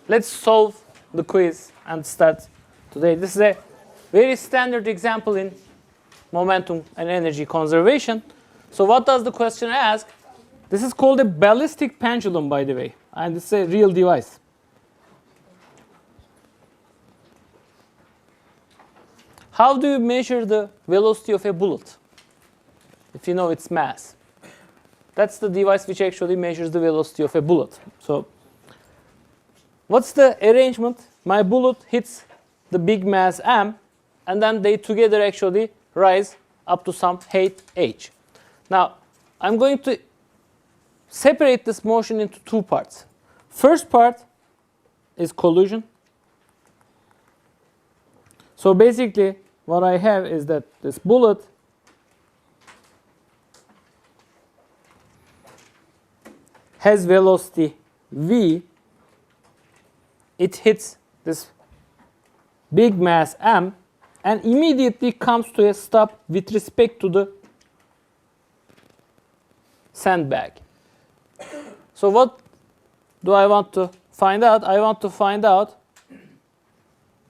let's solve the quiz and start today. This is a very standard example in momentum and energy conservation. So what does the question ask? This is called a ballistic pendulum, by the way, and it's a real device. How do you measure the velocity of a bullet if you know its mass? That's the device which actually measures the velocity of a bullet. So what's the arrangement? My bullet hits the big mass m, and then they together actually rise up to some height h. Now, I'm going to separate this motion into two parts. First part is collision. So basically, what I have is that this bullet has velocity v. It hits this big mass m and immediately comes to a stop with respect to the sandbag. So what do I want to find out? I want to find out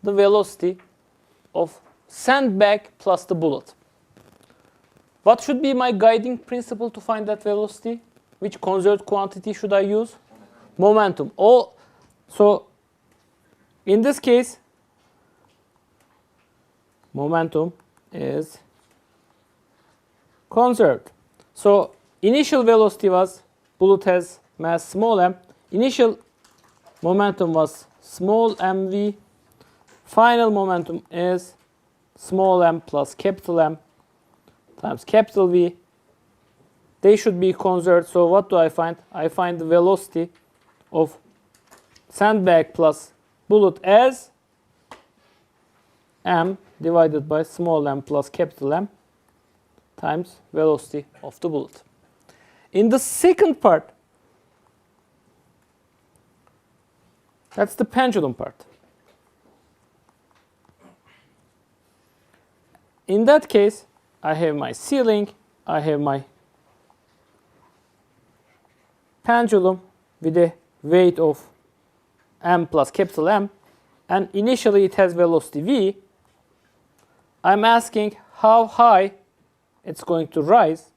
the velocity of sandbag plus the bullet. What should be my guiding principle to find that velocity? Which conserved quantity should I use? Momentum. So in this case, momentum is conserved. So initial velocity was, bullet has mass small m. Initial momentum was small mv. Final momentum is small m plus capital M times capital V. They should be conserved. So what do I find? I find the velocity of sandbag plus bullet as m divided by small m plus capital M times velocity of the bullet. In the second part, that's the pendulum part. In that case, I have my ceiling, I have my pendulum with a weight of m plus capital M, and initially it has velocity v. I'm asking how high it's going to rise.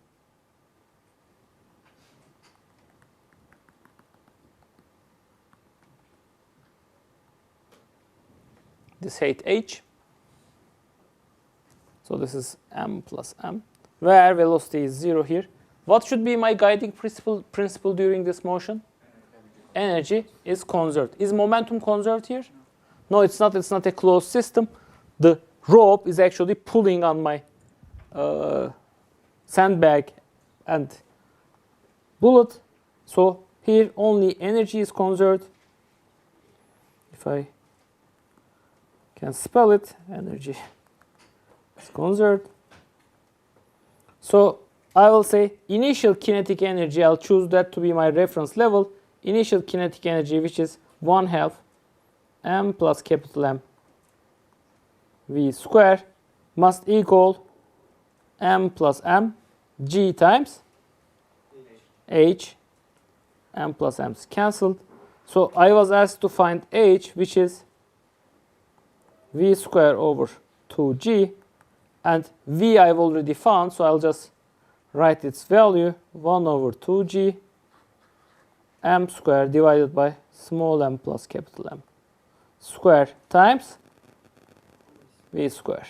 This height h. So this is m plus m, where velocity is 0 here. What should be my guiding principle during this motion? Energy is conserved. Is momentum conserved here? No, it's not. It's not a closed system. The rope is actually pulling on my sandbag and bullet. So here only energy is conserved. If I can spell it, energy is conserved. So I will say initial kinetic energy, I'll choose that to be my reference level. Initial kinetic energy, which is 1/2 m plus capital M v square, must equal m plus m g times h. M plus m is cancelled. So I was asked to find h, which is v square over 2g, and v I've already found, so I'll just write its value, 1 over 2g m square divided by small m plus capital M square times v square.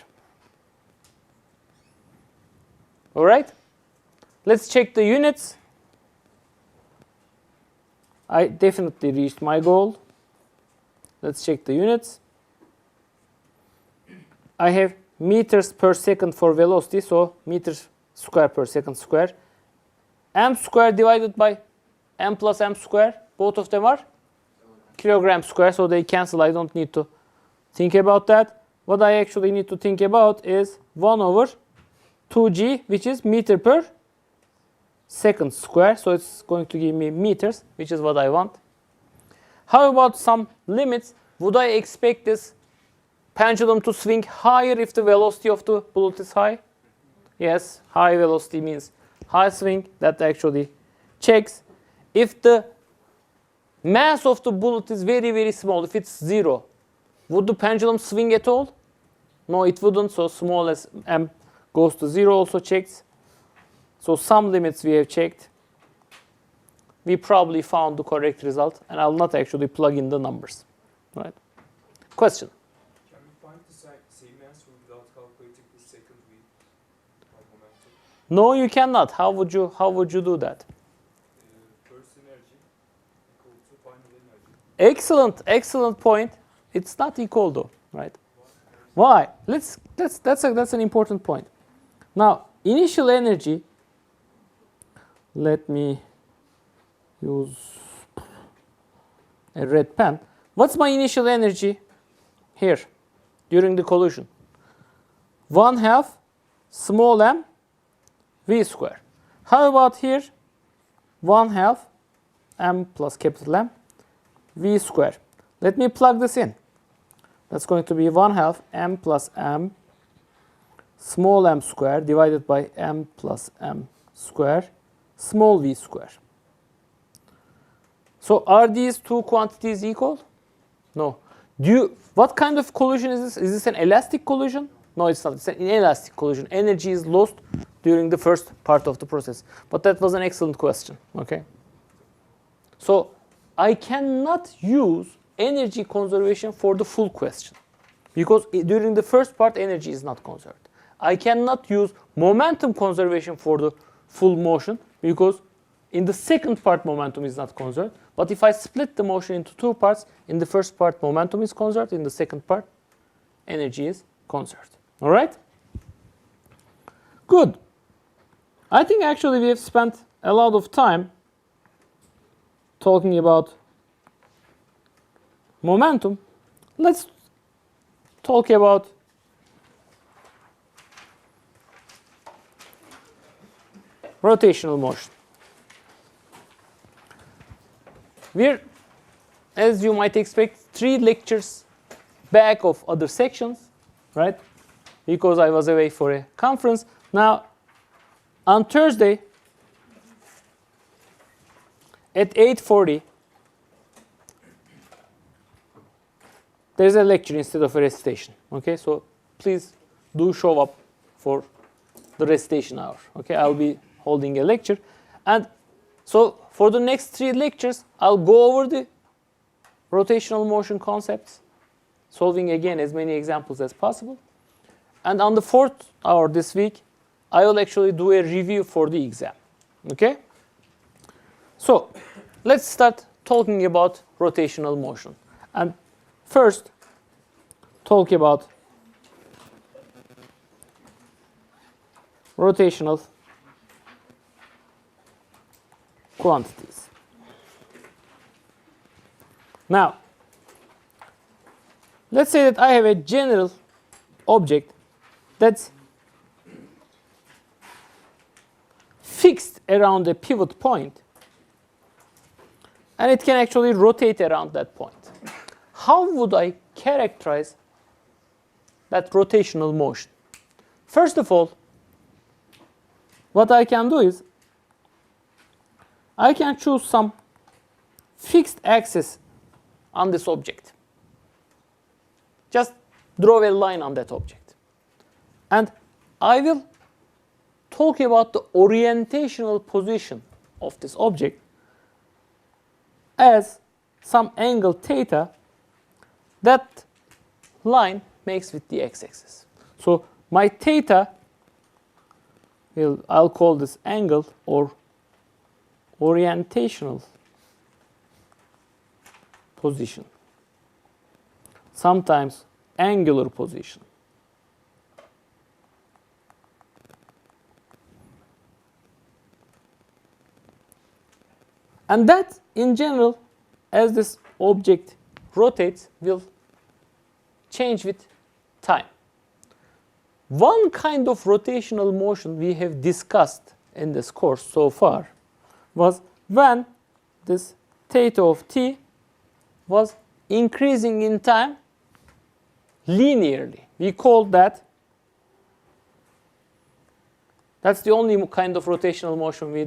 All right? Let's check the units. I definitely reached my goal. Let's check the units. I have meters per second for velocity, so meters square per second square. M square divided by m plus m square, both of them are kilogram square, so they cancel. I don't need to think about that. What I actually need to think about is 1 over 2g, which is meter per second square. So it's going to give me meters, which is what I want. How about some limits? Would I expect this pendulum to swing higher if the velocity of the bullet is high? Yes, high velocity means high swing. That actually checks. If the mass of the bullet is very, very small, if it's 0, would the pendulum swing at all? No, it wouldn't. So small as m goes to 0 also checked. So some limits we have checked. We probably found the correct result, and I'll not actually plug in the numbers. Right? Question? Can we find the same answer without calculating the second V by momentum? No, you cannot. How would you do that? First energy equal to final energy. Excellent point. It's not equal though, right? Why? That's an important point. Now, initial energy, let me use a red pen. What's my initial energy here during the collision? 1/2 small m v square. How about here? 1/2 m plus capital M v square. Let me plug this in. That's going to be 1/2 m plus m small m square divided by m plus m square small v square. So are these two quantities equal? No. What kind of collision is this? Is this an elastic collision? No, it's not. It's an inelastic collision. Energy is lost during the first part of the process. But that was an excellent question. Okay. So I cannot use energy conservation for the full question, because during the first part energy is not conserved. I cannot use momentum conservation for the full motion, because in the second part momentum is not conserved. But if I split the motion into two parts, in the first part momentum is conserved, in the second part energy is conserved. All right? Good. I think actually we have spent a lot of time talking about momentum. Let's talk about rotational motion. We're, as you might expect, 3 lectures back of other sections, right? Because I was away for a conference. Now, on Thursday at 8:40, there's a lecture instead of a recitation. Okay, so please do show up for the recitation hour. Okay, I'll be holding a lecture, and so for the next 3 lectures, I'll go over the rotational motion concepts, solving again as many examples as possible. And on the 4th hour this week, I will actually do a review for the exam. Okay? So let's start talking about rotational motion. And first, talk about rotational quantities. Now, let's say that I have a general object that's fixed around a pivot point, and it can actually rotate around that point. How would I characterize that rotational motion? First of all, what I can do is I can choose some fixed axis on this object. Just draw a line on that object. And I will talk about the orientational position of this object as some angle theta that line makes with the x-axis. So my theta, I'll call this angle or orientational position, sometimes angular position. And that, in general, as this object rotates, will change with time. One kind of rotational motion we have discussed in this course so far was when this theta of t was increasing in time linearly. We called that, that's the only kind of rotational motion we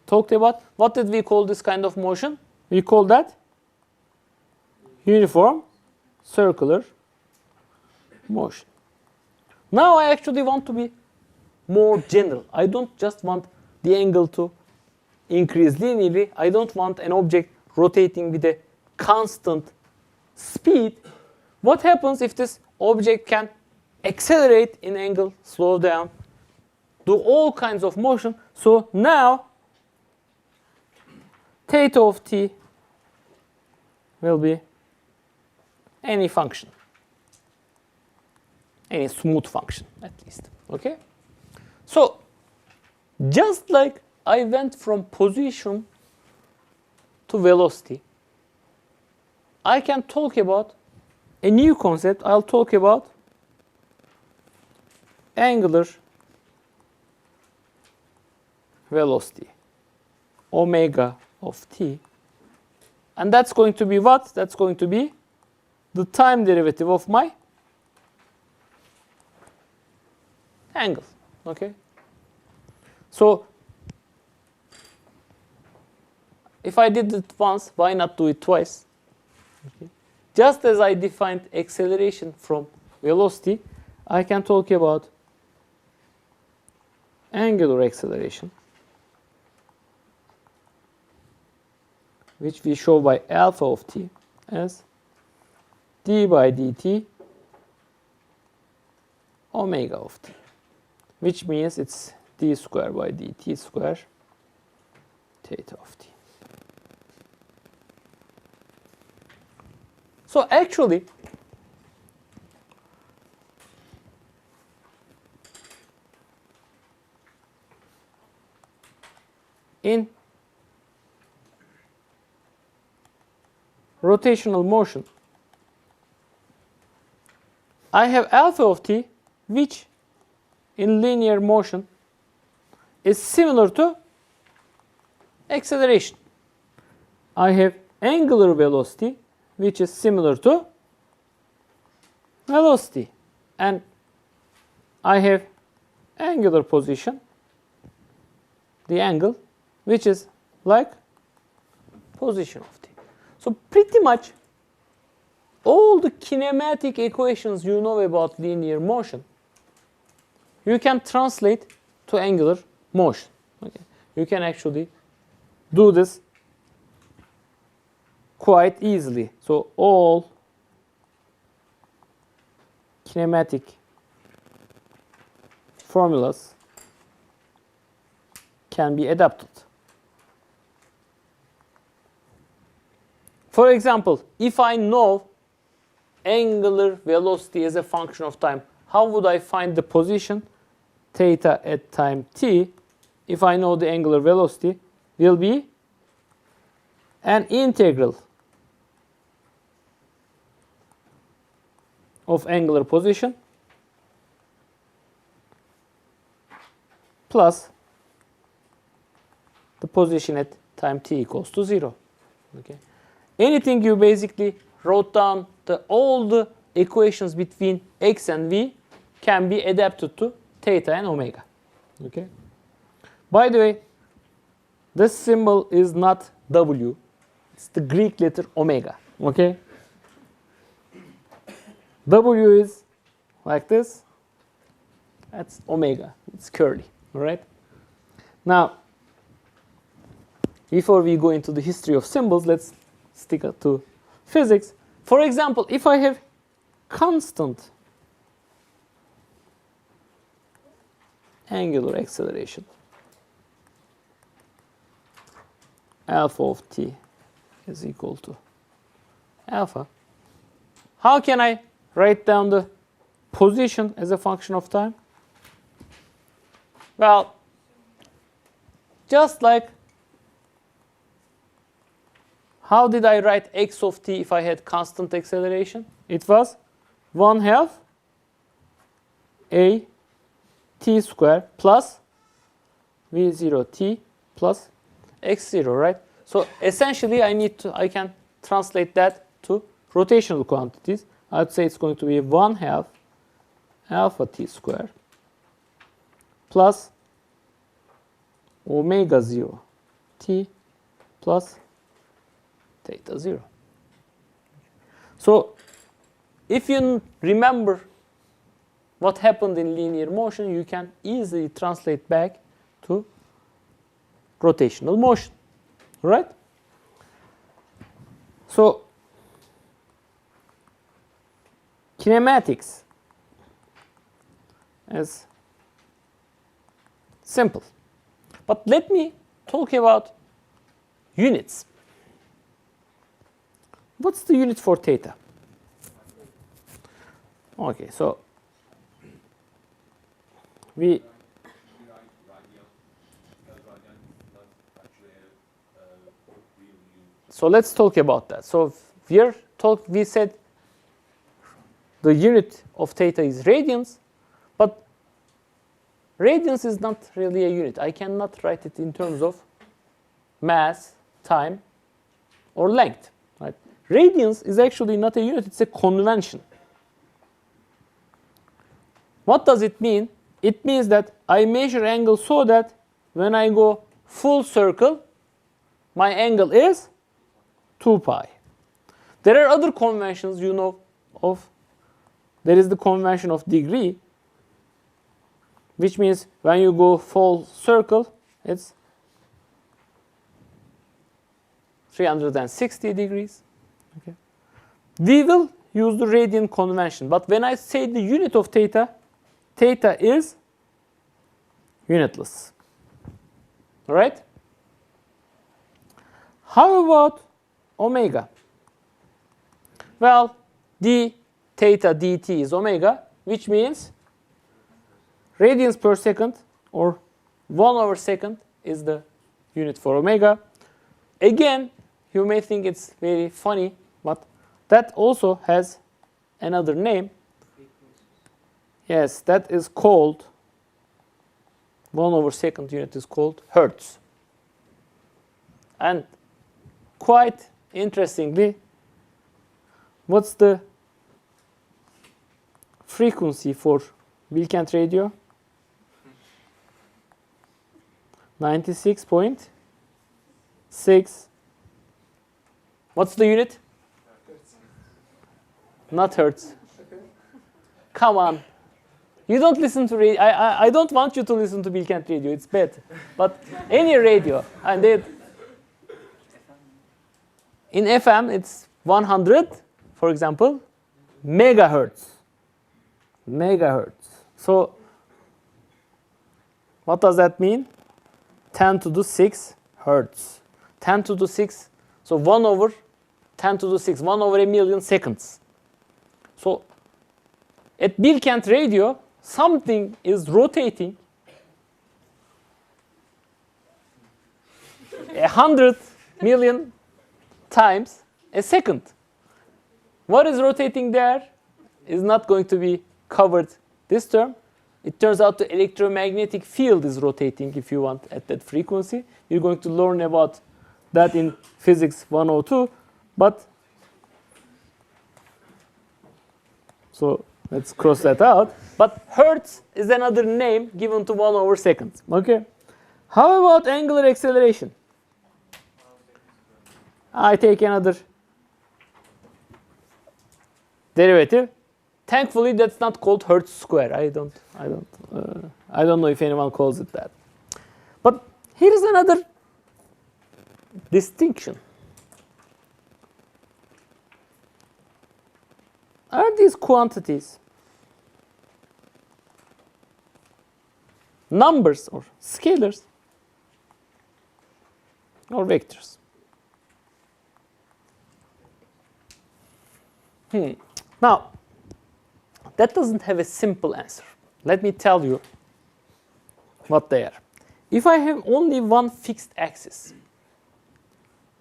talked about. What did we call this kind of motion? We call that uniform circular motion. Now I actually want to be more general. I don't just want the angle to increase linearly. I don't want an object rotating with a constant speed. What happens if this object can accelerate in angle, slow down, do all kinds of motion? So now theta of t will be any function, any smooth function at least. Okay? So just like I went from position to velocity, I can talk about a new concept. I'll talk about angular velocity, omega of t. And that's going to be what? That's going to be the time derivative of my angle. Okay? So if I did it once, why not do it twice? Okay. Just as I defined acceleration from velocity, I can talk about angular acceleration, which we show by alpha of t as d by dt omega of t, which means it's d square by dt square theta of t. So actually, in rotational motion, I have alpha of t, which in linear motion is similar to acceleration. I have angular velocity, which is similar to velocity. And I have angular position, the angle, which is like position of t. So pretty much all the kinematic equations you know about linear motion, you can translate to angular motion. Okay. You can actually do this quite easily. So all kinematic formulas can be adapted. For example, if I know angular velocity as a function of time, how would I find the position theta at time t? If I know the angular velocity, will be an integral of angular position plus the position at time t equals to 0. Okay. Anything you basically wrote down, all the equations between x and v can be adapted to theta and omega. Okay. By the way, this symbol is not W. It's the Greek letter omega. Okay. W is like this. That's omega. It's curly. All right. Now, before we go into the history of symbols, let's stick to physics. For example, if I have constant angular acceleration, alpha of t is equal to alpha, how can I write down the position as a function of time? Well, just like how did I write x of t if I had constant acceleration? It was 1/2 a t square plus v0 t plus x0, right? So essentially I can translate that to rotational quantities. I'd say it's going to be 1/2 alpha t square plus omega 0 t plus theta 0. So if you remember what happened in linear motion, you can easily translate back to rotational motion, right? So kinematics is simple. But let me talk about units. What's the unit for theta? Okay, so so let's talk about that. So we said the unit of theta is radians, but radians is not really a unit. I cannot write it in terms of mass, time, or length. Right? Radians is actually not a unit, it's a convention. What does it mean? It means that I measure angle so that when I go full circle, my angle is 2 pi. There are other conventions you know of. There is the convention of degree, which means when you go full circle, it's 360 degrees. Okay. We will use the radian convention, but when I say the unit of theta, theta is unitless. All right? How about omega? Well, d theta dt is omega, which means radians per second, or 1/second, is the unit for omega. Again, you may think it's very funny, but that also has another name. Yes, that is called 1/second unit is called hertz. And quite interestingly, what's the frequency for Bilkent radio? 96.6. What's the unit? Not hertz. Come on. You don't listen to radio. I don't want you to listen to Bilkent radio. It's bad. But any radio, and in FM it's 100, for example, megahertz. Megahertz. So what does that mean? 10 to the 6 hertz. 10 to the 6. So 1/10 to the 6. 1/1,000,000 seconds. So at Bilkent radio, something is rotating 100 million times a second. What is rotating there is not going to be covered this term. It turns out the electromagnetic field is rotating, if you want, at that frequency. You're going to learn about that in physics 102. But so let's cross that out. But hertz is another name given to 1/second. Okay. How about angular acceleration? I take another derivative. Thankfully, that's not called hertz square. I don't know if anyone calls it that. But here is another distinction. Are these quantities numbers or scalars or vectors? Now, that doesn't have a simple answer. Let me tell you what they are. If I have only one fixed axis,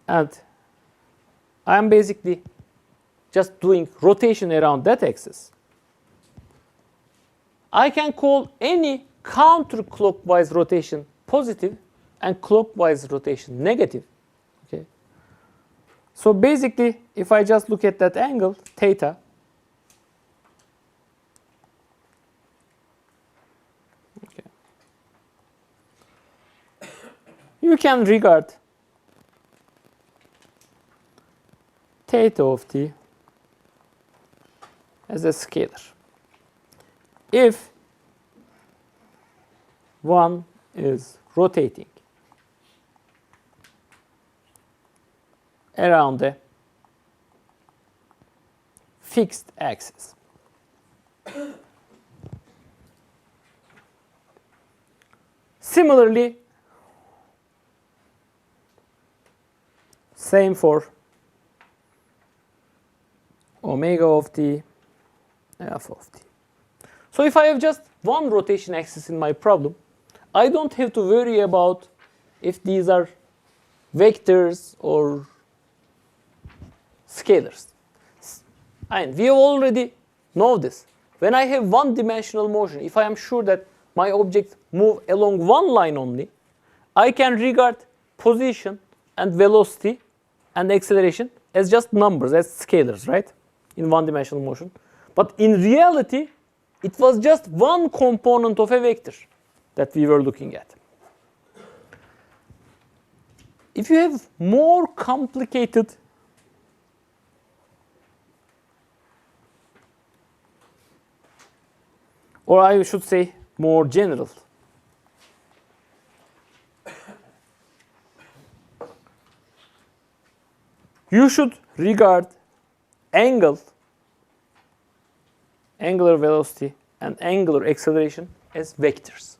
and I am basically just doing rotation around that axis, I can call any counterclockwise rotation positive and clockwise rotation negative. Okay. So basically, if I just look at that angle, theta, okay, you can regard theta of t as a scalar. If one is rotating around a fixed axis, similarly, same for omega of t, alpha of t. So if I have just one rotation axis in my problem, I don't have to worry about if these are vectors or scalars. And we already know this. When I have one-dimensional motion, if I am sure that my object move along one line only, I can regard position and velocity and acceleration as just numbers, as scalars, right? In one-dimensional motion. But in reality, it was just one component of a vector that we were looking at. If you have more complicated or I should say more general you should regard angular velocity and angular acceleration as vectors.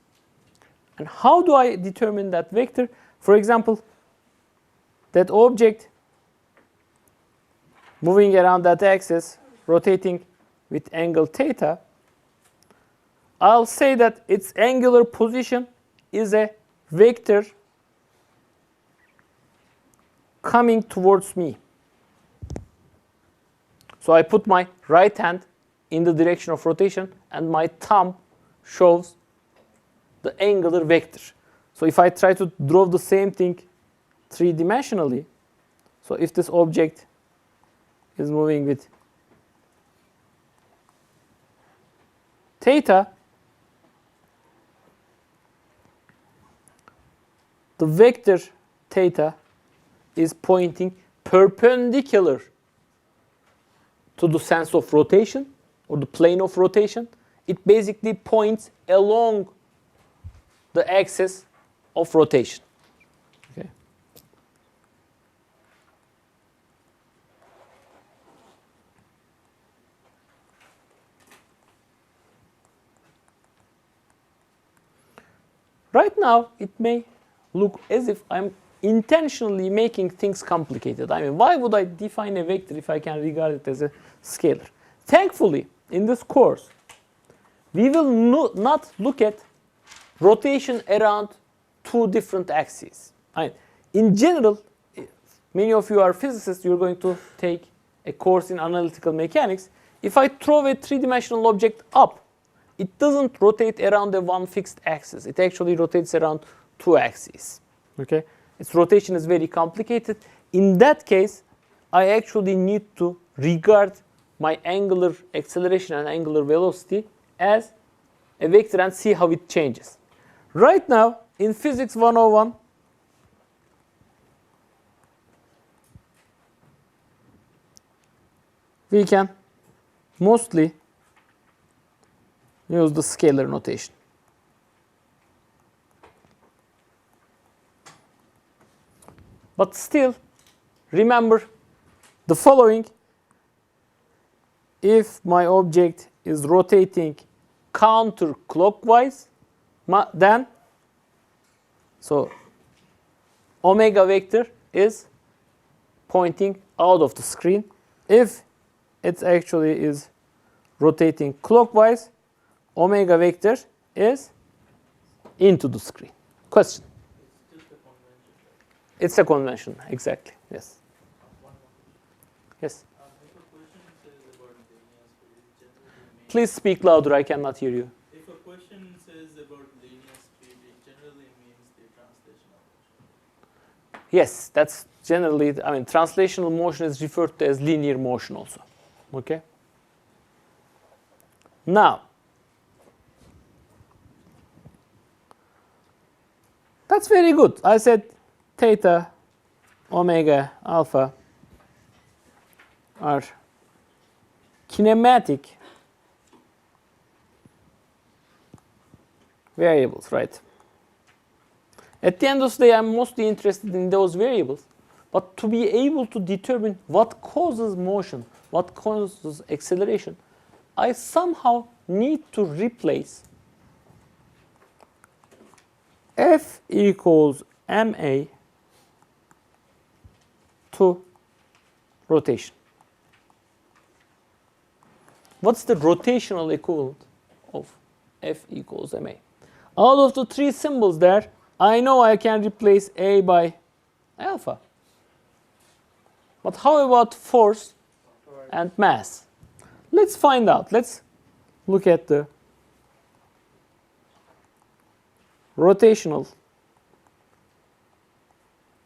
And how do I determine that vector? For example, that object moving around that axis, rotating with angle theta, I'll say that its angular position is a vector coming towards me. So I put my right hand in the direction of rotation and my thumb shows the angular vector. So if I try to draw the same thing three-dimensionally, so if this object is moving with theta, the vector theta is pointing perpendicular to the sense of rotation or the plane of rotation. It basically points along the axis of rotation. Okay. Right now, it may look as if I'm intentionally making things complicated. I mean, why would I define a vector if I can regard it as a scalar? Thankfully, in this course, we will not look at rotation around two different axes. I mean, in general, many of you are physicists, you're going to take a course in analytical mechanics. If I throw a three-dimensional object up, it doesn't rotate around a one fixed axis. It actually rotates around two axes. Okay? Its rotation is very complicated. In that case, I actually need to regard my angular acceleration and angular velocity as a vector and see how it changes. Right now, in Physics 101, we can mostly use the scalar notation. But still, remember the following. If my object is rotating counterclockwise, then so omega vector is pointing out of the screen. If it actually is rotating clockwise, omega vector is into the screen. Question? It's a convention, exactly. Yes. Yes. Please speak louder. I cannot hear you. If a question says about linear speed, it generally means the translational motion. Yes, that's generally, I mean, translational motion is referred to as linear motion also. Okay? Now, that's very good. I said theta, omega, alpha are kinematic variables, right? At the end of the day, I'm mostly interested in those variables. But to be able to determine what causes motion, what causes acceleration, I somehow need to replace F equals ma to rotation. What's the rotational equivalent of F equals ma? Out of the three symbols there, I know I can replace A by alpha. But how about force and mass? Let's find out. Let's look at the rotational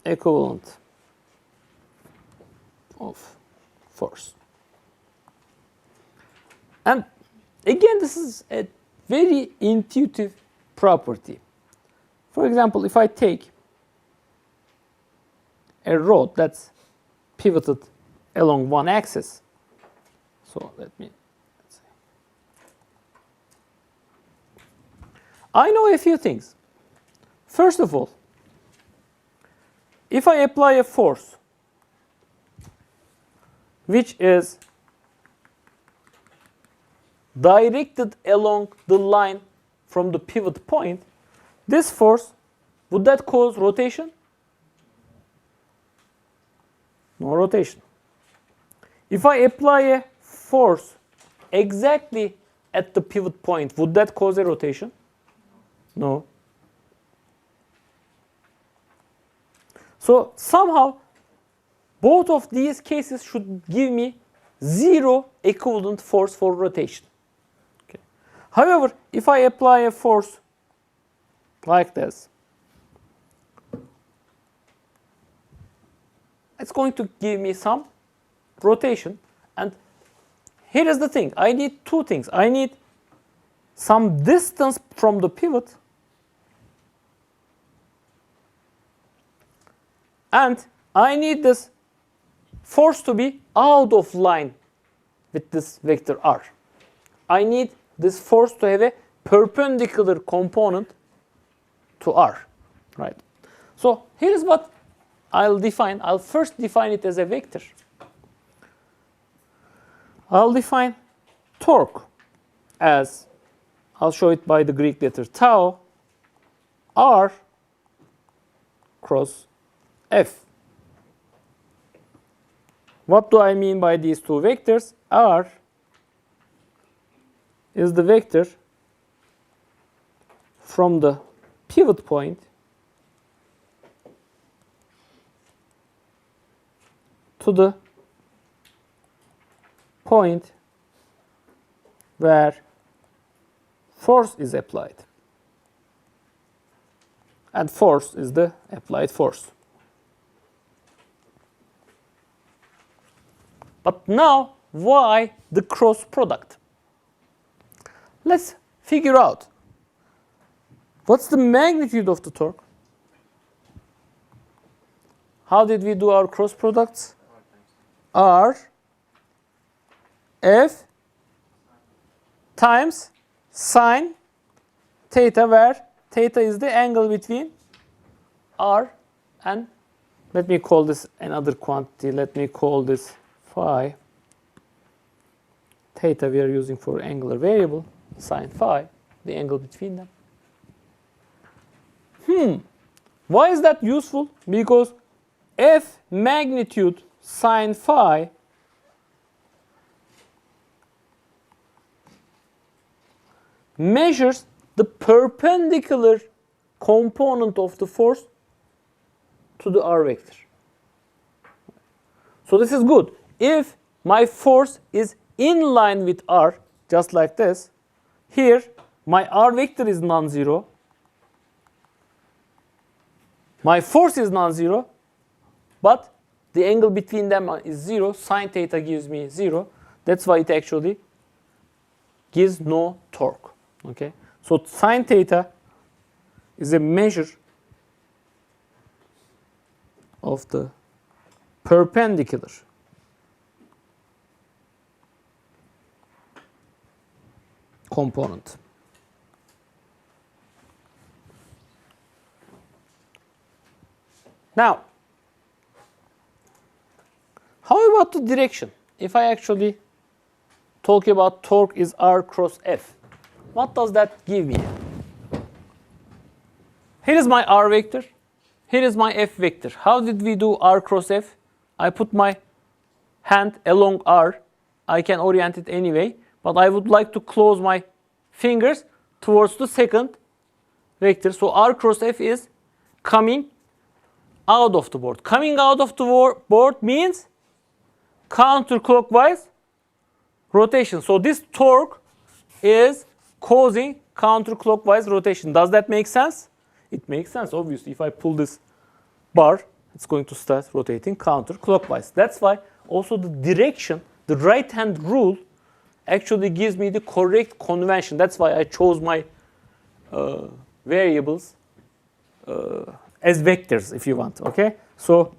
equivalent of force. And again, this is a very intuitive property. For example, if I take a rod that's pivoted along one axis, so let's say, I know a few things. First of all, if I apply a force which is directed along the line from the pivot point, this force, would that cause rotation? No rotation. If I apply a force exactly at the pivot point, would that cause a rotation? No. So somehow both of these cases should give me zero equivalent force for rotation. Okay. However, if I apply a force like this, it's going to give me some rotation. And here is the thing. I need two things. I need some distance from the pivot, and I need this force to be out of line with this vector r. I need this force to have a perpendicular component to r, right? So here is what I'll define. I'll first define it as a vector. I'll define torque as, I'll show it by the Greek letter tau, r cross f. What do I mean by these two vectors? R is the vector from the pivot point to the point where force is applied. And force is the applied force. But now, why the cross product? Let's figure out what's the magnitude of the torque. How did we do our cross products? R F times sine theta, where theta is the angle between R and, let me call this another quantity, let me call this phi. Theta we are using for angular variable, sine phi, the angle between them. Why is that useful? Because F magnitude sine phi measures the perpendicular component of the force to the r vector. So this is good. If my force is in line with r, just like this, here my r vector is non-zero, my force is non-zero, but the angle between them is 0. Sine theta gives me 0. That's why it actually gives no torque. Okay? So sine theta is a measure of the perpendicular component. Now, how about the direction? If I actually talk about torque is R cross F, what does that give me? Here is my R vector. Here is my F vector. How did we do R cross F? I put my hand along R. I can orient it anyway, but I would like to close my fingers towards the second vector. So R cross F is coming out of the board. Coming out of the board means counterclockwise rotation. So this torque is causing counterclockwise rotation. Does that make sense? It makes sense, obviously. If I pull this bar, it's going to start rotating counterclockwise. That's why also the direction, the right-hand rule, actually gives me the correct convention. That's why I chose my variables as vectors, if you want. Okay, so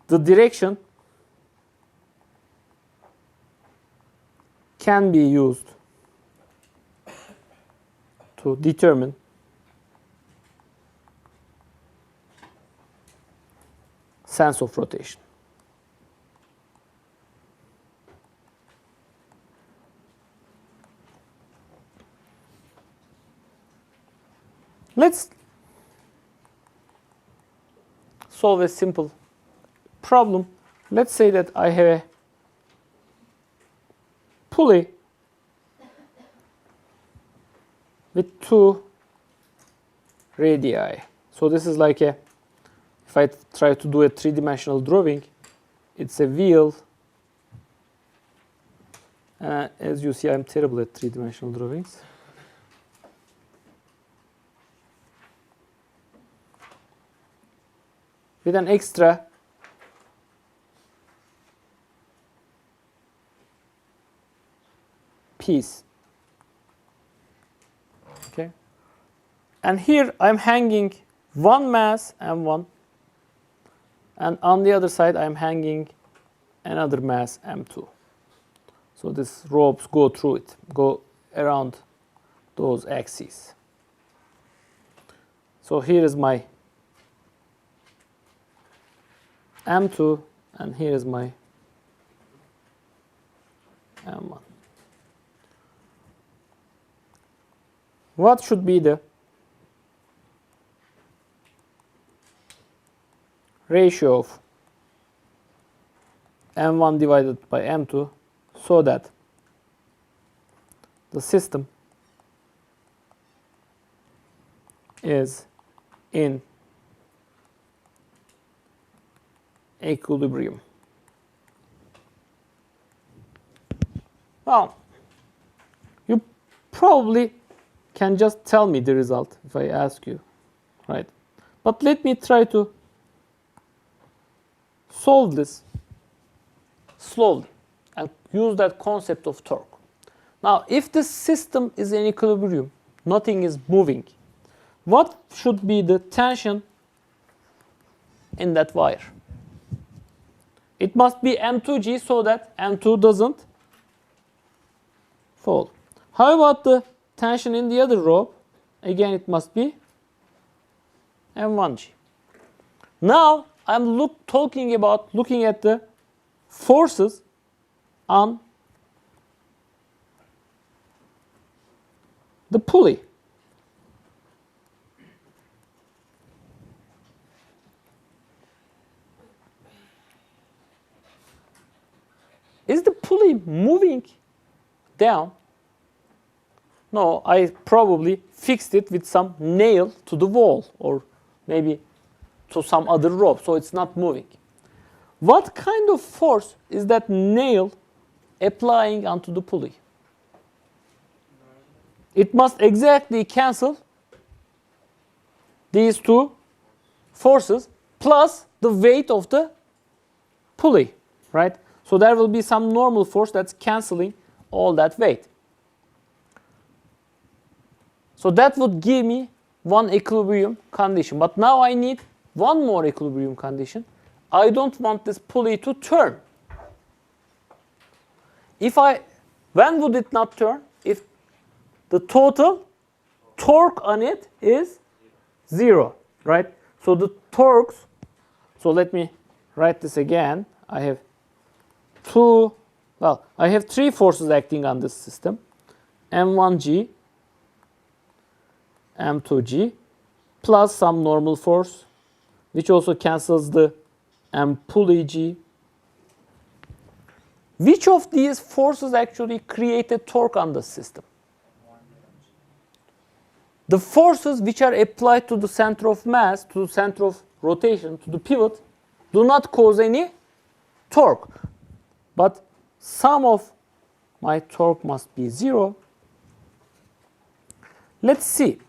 the direction can be used to determine sense of rotation. Let's solve a simple problem. Let's say that I have a pulley with two radii. So this is like a, if I try to do a three-dimensional drawing, it's a wheel. As you see, I'm terrible at three-dimensional drawings. With an extra piece. Okay. And here I'm hanging one mass M1, and on the other side I'm hanging another mass M2. So these ropes go through it, go around those axes. So here is my M2, and here is my M1. What should be the ratio of M1 divided by M2 so that the system is in equilibrium? Well, you probably can just tell me the result if I ask you, right? But let me try to solve this slowly and use that concept of torque. Now, if the system is in equilibrium, nothing is moving, what should be the tension in that wire? It must be M2G so that M2 doesn't fall. How about the tension in the other rope? Again, it must be M1G. Now, I'm looking at the forces on the pulley. Is the pulley moving down? No, I probably fixed it with some nail to the wall or maybe to some other rope, so it's not moving. What kind of force is that nail applying onto the pulley? It must exactly cancel these two forces plus the weight of the pulley, right? So there will be some normal force that's canceling all that weight. So that would give me one equilibrium condition. But now I need one more equilibrium condition. I don't want this pulley to turn. When would it not turn? If the total torque on it is 0, right? So the torques, So let me write this again. I have I have three forces acting on this system. M1G, M2G, plus some normal force, which also cancels the M pulley G. Which of these forces actually create a torque on the system? The forces which are applied to the center of mass, to the center of rotation, to the pivot, do not cause any torque. But sum of my torque must be 0. Let's see.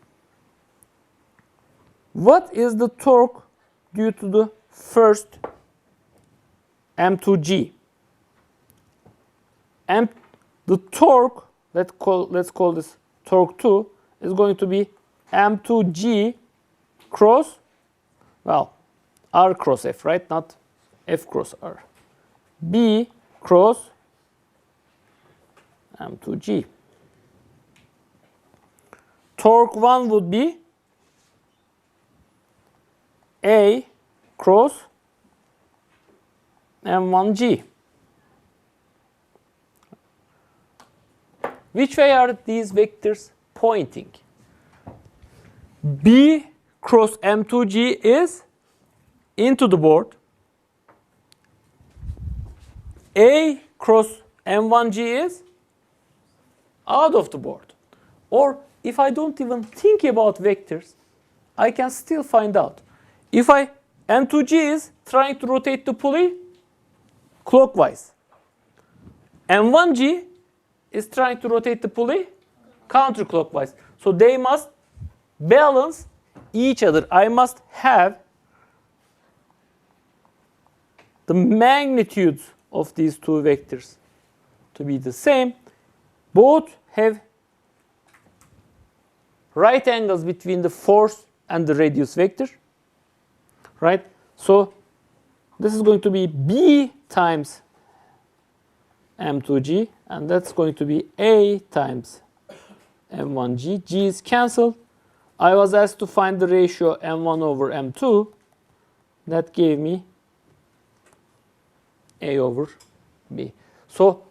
What is the torque due to the first M2G? The torque, let's call this torque 2, is going to be M2G cross, R cross F, right? Not F cross R. B cross M2G. Torque 1 would be A cross M1G. Which way are these vectors pointing? B cross M2G is into the board. A cross M1G is out of the board. Or if I don't even think about vectors, I can still find out. If M2G is trying to rotate the pulley clockwise, M1G is trying to rotate the pulley counterclockwise. So they must balance each other. I must have the magnitudes of these two vectors to be the same. Both have right angles between the force and the radius vector, right? So this is going to be B times M2G, and that's going to be A times M1G. G is cancelled. I was asked to find the ratio M1 over M2. That gave me A over B. So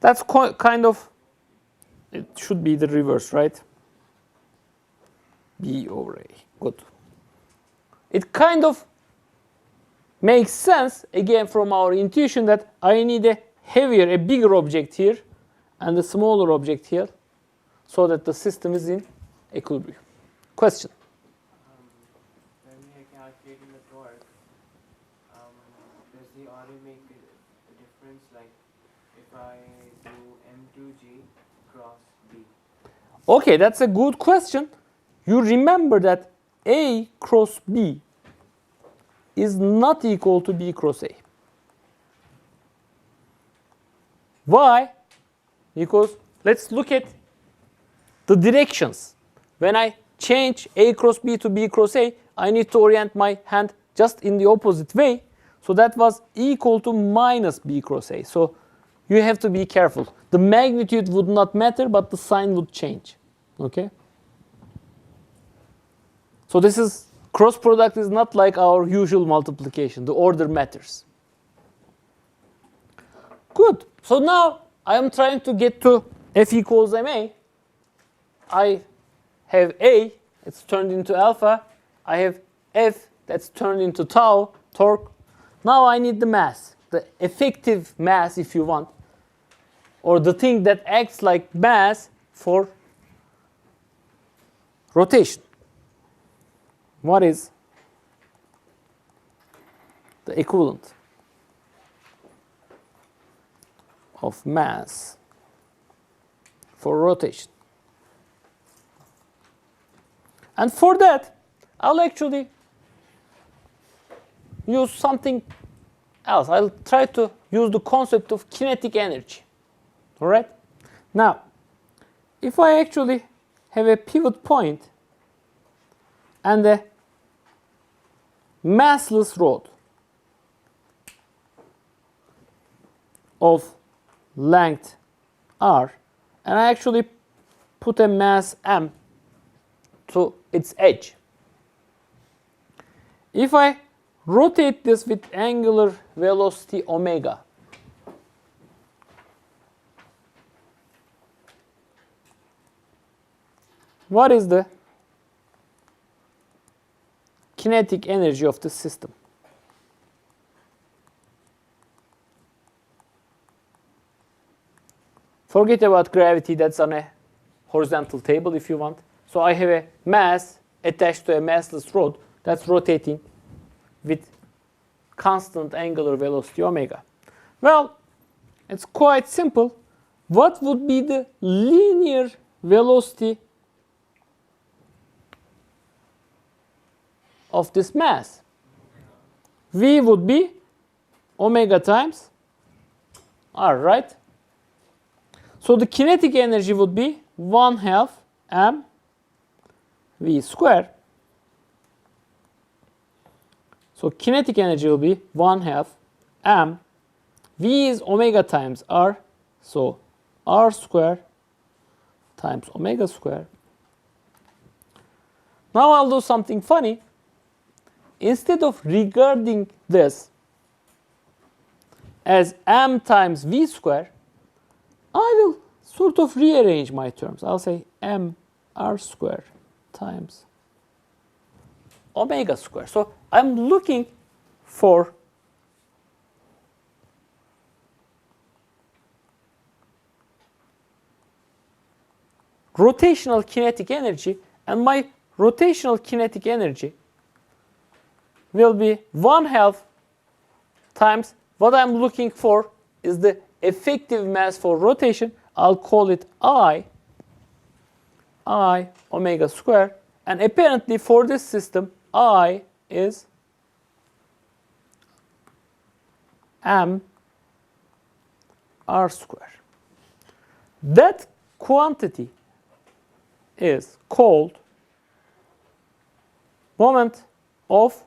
that's kind of, it should be the reverse, right? B over A. Good. It kind of makes sense, again, from our intuition that I need a heavier, a bigger object here and a smaller object here so that the system is in equilibrium. Question? When we are calculating the torque, does the order make a difference? Like if I do M2G cross B? Okay, that's a good question. You remember that A cross B is not equal to B cross A. Why? Because let's look at the directions. When I change A cross B to B cross A, I need to orient my hand just in the opposite way. So that was equal to minus B cross A. So you have to be careful. The magnitude would not matter, but the sign would change. Okay? So this is, cross product is not like our usual multiplication. The order matters. Good. So now I am trying to get to F equals ma. I have A, it's turned into alpha. I have F, that's turned into tau, torque. Now I need the mass, the effective mass if you want, or the thing that acts like mass for rotation. What is the equivalent of mass for rotation? And for that, I'll actually use something else. I'll try to use the concept of kinetic energy. All right? Now, if I actually have a pivot point and a massless rod of length r, and I actually put a mass m to its edge. If I rotate this with angular velocity omega. What is the kinetic energy of the system? Forget about gravity, that's on a horizontal table if you want. So I have a mass attached to a massless rod that's rotating with constant angular velocity omega. Well, it's quite simple. What would be the linear velocity of this mass? V would be omega times r, right? So the kinetic energy would be 1/2 m v square. So kinetic energy will be 1/2 m. V is omega times r. So r square times omega square. Now I'll do something funny. Instead of regarding this as m times v square, I will sort of rearrange my terms. I'll say m r square times omega square. So I'm looking for rotational kinetic energy, and my rotational kinetic energy will be 1/2 times what I'm looking for is the effective mass for rotation. I'll call it I omega square, and apparently for this system I is m r square. That quantity is called moment of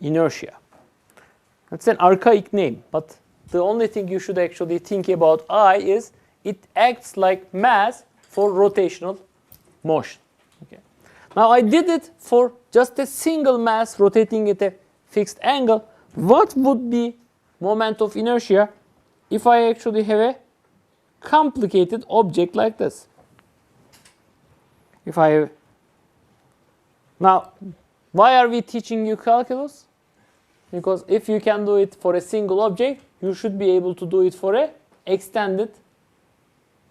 inertia. That's an archaic name, but the only thing you should actually think about I is it acts like mass for rotational motion. Okay. Now I did it for just a single mass rotating at a fixed angle. What would be moment of inertia if I actually have a complicated object like this? If I have, now, why are we teaching you calculus? Because if you can do it for a single object, you should be able to do it for an extended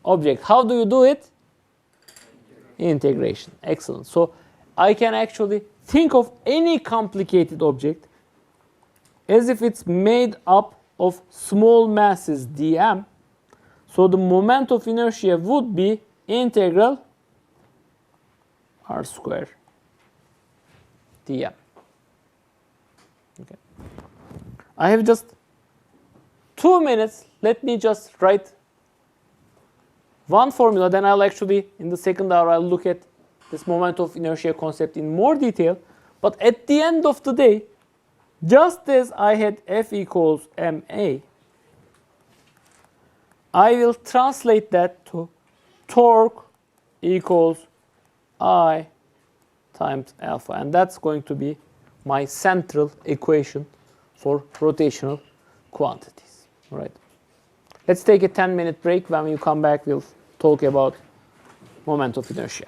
object. How do you do it? Integration. Excellent. So I can actually think of any complicated object as if it's made up of small masses dm. So the moment of inertia would be integral r square dm. Okay. I have just 2 minutes. Let me just write one formula, then I'll actually, in the second hour, I'll look at this moment of inertia concept in more detail. But at the end of the day, just as I had F equals ma, I will translate that to torque equals I times alpha. And that's going to be my central equation for rotational quantities. All right. Let's take a 10-minute break. When we come back, we'll talk about moment of inertia.